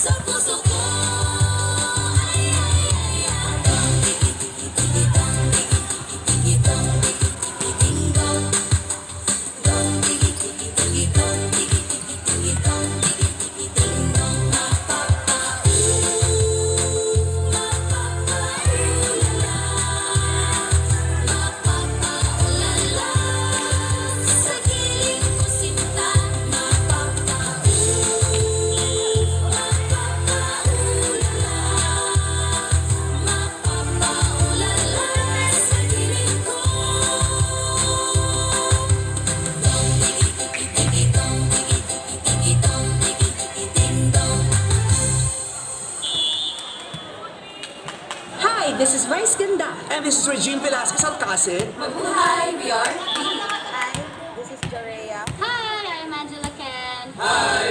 sa puso ko. Ay, ay, ay, ay. Dong, digi, digi, digi, dong, digi, digi, digi, dong, digi, digi, ding, dong. Dong, digi, digi, digi, dong, digi, digi, digi, dong, digi, digi, ding, dong. Mapapa-ooh, mapapa-ooh-la-la. Mapapa-ooh-la-la. Sa giling ko sinta, mapapa-ooh, mapapa-ooh-la-la. Mapapa-ooh-la-la. Sa giling ko. Dong, digi, digi, digi, dong, digi, digi, digi, dong, digi, digi, ding, dong. Hi, this is Vice Ganda. And this is Regine Velasquez Alcacid. Mabuhay, we are Hi, this is Jorea. Hi, I'm Angela Ken. Hi,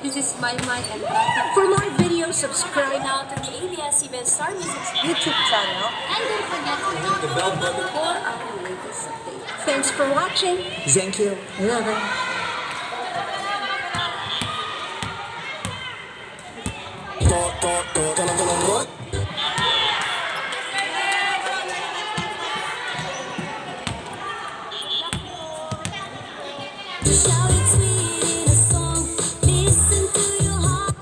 this is My and Tata. For more videos, subscribe Now to the ABS-CBN Star Music's YouTube channel. and don't forget to hit the bell button for our latest updates. Thanks for watching. Thank you. Love it. Shout it sweet in a song. Listen to your heart.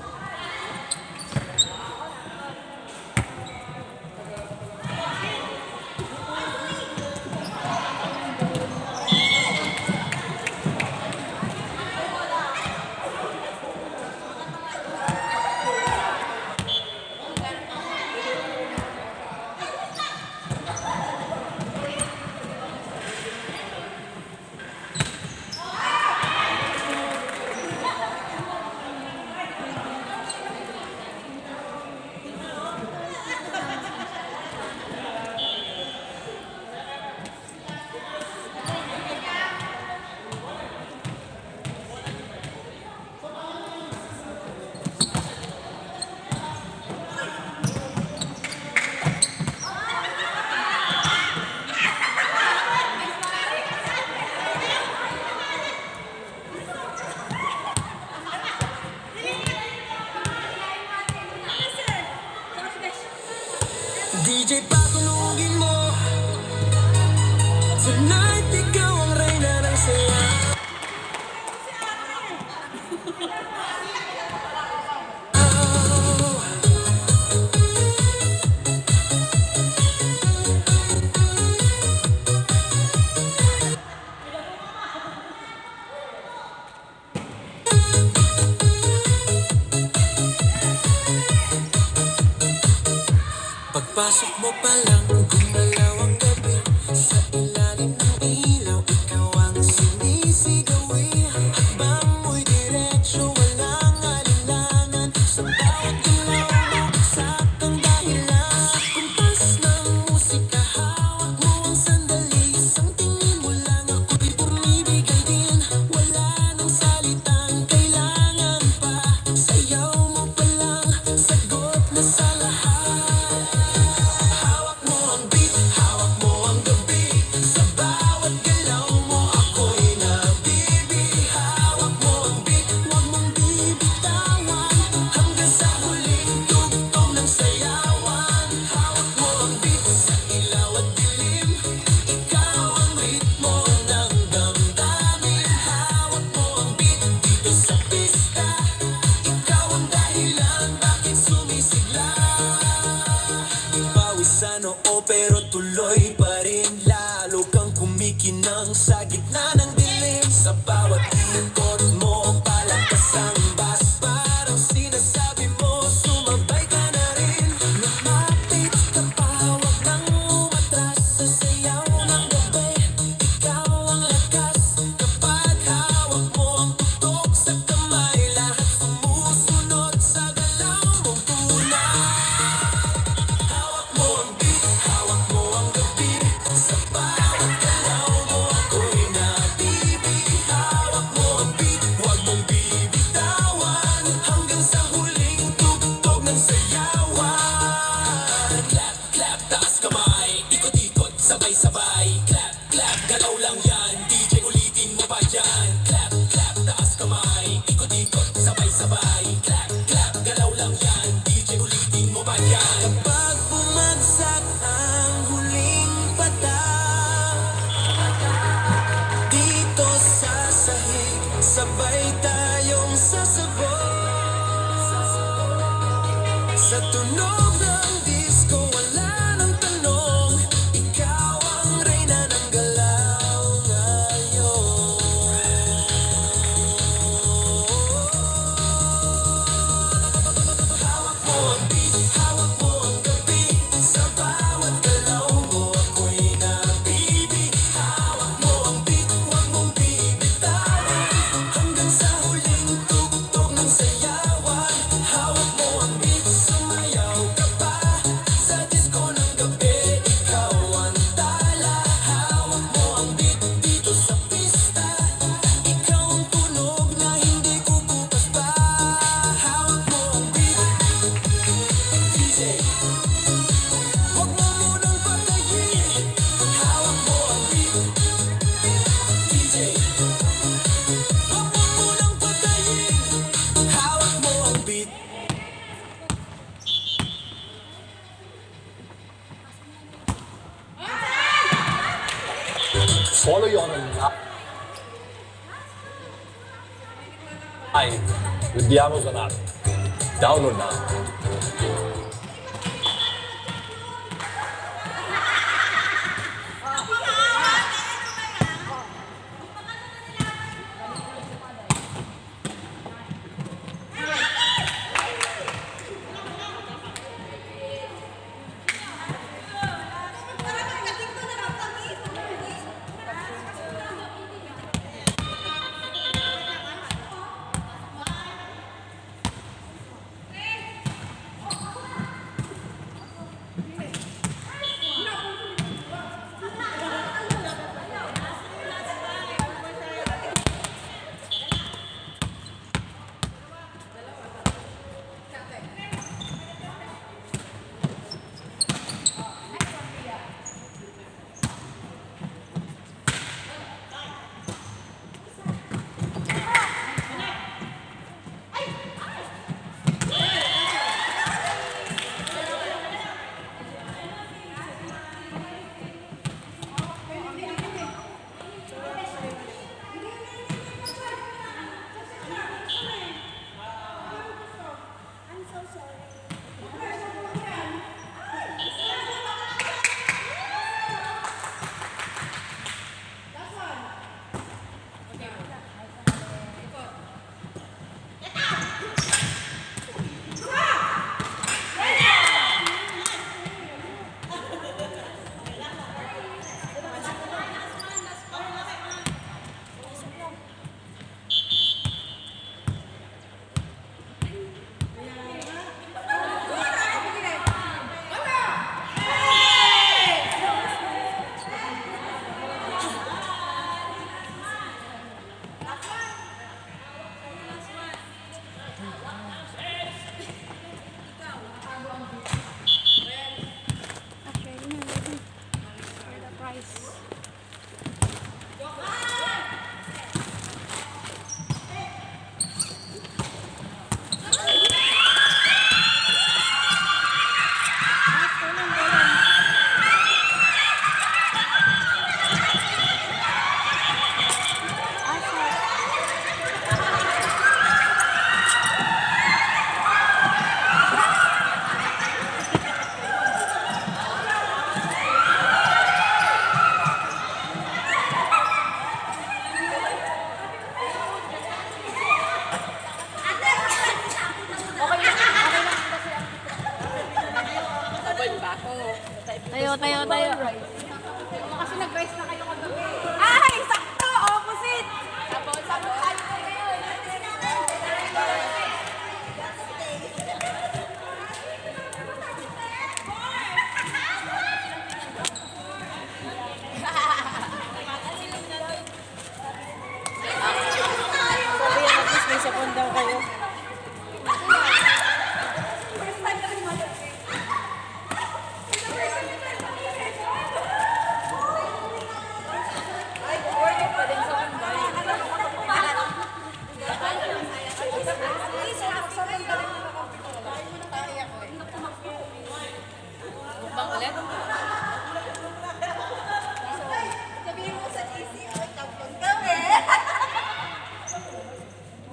DJ patulugin mo. Tonight, ikaw ang reyna ng saya. Pagpasok mo pa lang, gumalaw ang gabi. Sa ilalim ng ilaw, ikaw ang sinisigawi. Hakbang mo'y diretsyo, walang alinlangan. Sa bawat galaw mo, saktang dahilan. Sa kumpas ng musika, hawak mo ang sandali. Isang tingin mo lang, ako'y bumibigay din. Wala nang salitang kailangan pa. Sayaw mo pa lang, sagot na sa lahat. Hawak mo ang beat, hawak mo ang gabi. Sa bawat galaw mo, ako'y nabibi. Hawak mo ang beat, huwag mong bibitawan. Hanggang sa huling tugtog ng sayawan. Hawak mo ang beat sa ilaw at dilim. Ikaw ang ritmo ng damdamin. Hawak mo ang beat dito sa pista. Ikaw ang dahilan bakit sumisigla. Pawisan oo pero tuloy pa rin. Lalo kang kumikinang sa gitna ng dilim. Sa bawat ikot mo, palakas ang bass. Parang sinasabi mo, sumabay ka na rin. Lumapit ka pa, huwag nang umatras. Sa sayaw ng gabi, ikaw ang lakas. Kapag hawak mo ang tutok sa kamay, lahat sumusunod sa galaw mong tunay. Hawak mo ang beat, hawak mo ang gabi. Sa bawat galaw mo, ako'y nabibi. Hawak mo ang beat, huwag mong bibitawan. Hanggang sa huling tugtog ng sayawan. Clap, clap, taas kamay. Ikot-ikot, sabay-sabay. Clap, clap, galaw lang yan. DJ ulitin mo pa dyan. Clap, clap, taas kamay. Ikot-ikot, sabay-sabay. sasabog sa tunog ng disco, wala nang tanong. Ikaw ang reyna ng galaw ngayon. Hawak mo ang beat, hawak mo ang gabi. Sa bawat galaw mo ako'y nabibig. Hawak mo ang beat, huwag mong bibitawan. Hanggang sa huling tugtog ng sayawan. Hawak mo ang beat, sumayaw ka pa. Sa disco ng gabi, ikaw ang tala. Hawak mo ang beat dito sa pista. Ikaw ang tunog na hindi kukupas pa. Hawak mo ang beat, DJ. Huwag mo munang patayin. Hawak mo ang beat, DJ. Huwag mo munang patayin. Hawak mo ang beat. Follow you on a live with the Amazon app. Download now.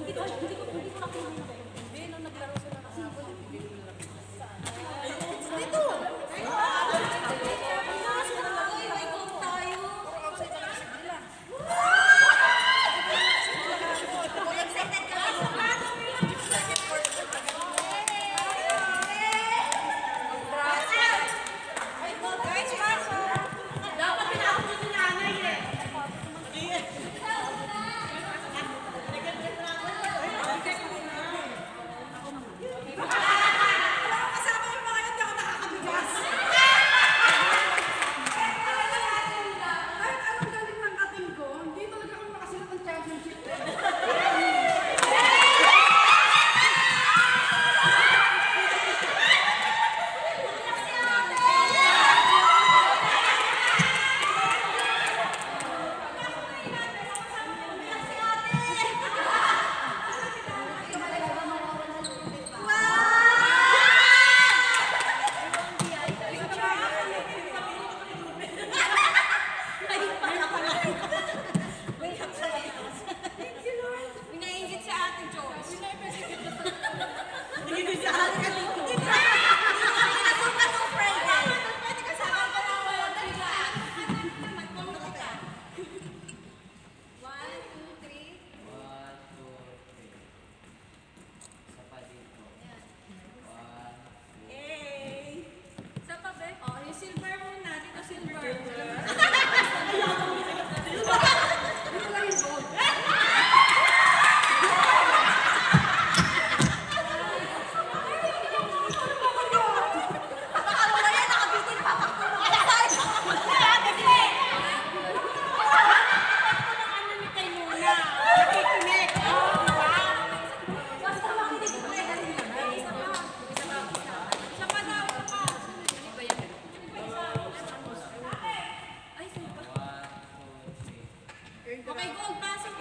Hindi ko Kahit anong galing ng ating ko, hindi talaga ako makasilat ng championship. Pinaingit sa ating Diyos. Sa tabi? Oh, yung silver muna. Dito silver. Okay, gold. Pasok.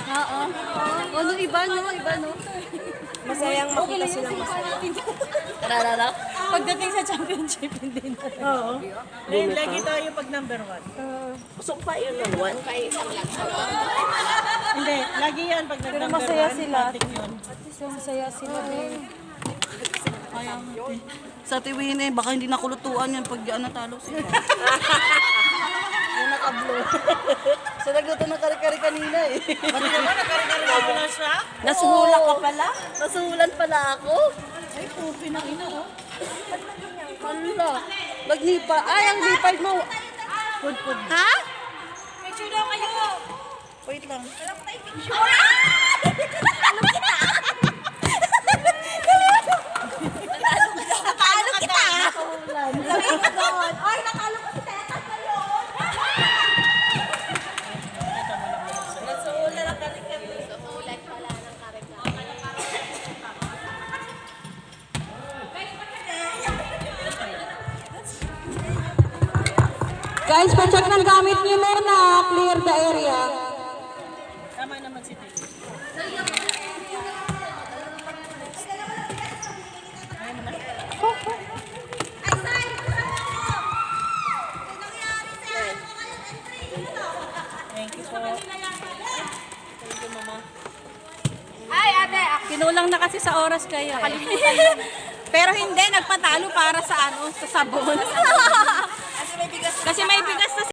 Oo. Ano iba no? Iba no? Masayang makita silang masaya. Tarara. Pagdating sa championship, hindi na. Oo. Then, lagi tayo pag number 1. Sumpa yun ng one. Hindi, lagi yan pag Pero nag-number 1. masaya sila. Yun. Masaya sila. Sa tiwin eh, baka hindi nakulutuan yan pag natalo sila. Yung nakablo. Siya nagluto ng kari-kari kanina eh. Pati naman, nagkari-kari na siya. Nasuhula ka pala? Nasuhulan pala ako. Ay, pupi ng ina, oh. Hala. Nagnipa. Ay, ang nipay mo. Pud. Ha? Picture daw kayo. Wait lang. Natalo kita. Nasuhulan. Ay, nakalo ko si Teta kayo. Nasuhulan ang kari-kari. Guys, pacheck ng gamit niyo muna. Clear the area. Tama naman si Tito. Ay, Sai, kasama ko. Ito nangyari sa entry dito. Thank you po. Ay, ate, Kinulang na kasi sa oras kayo eh. pero hindi, nagpatalo para sa ano, sa sabon. Kasi may bigas Kasi may bigas na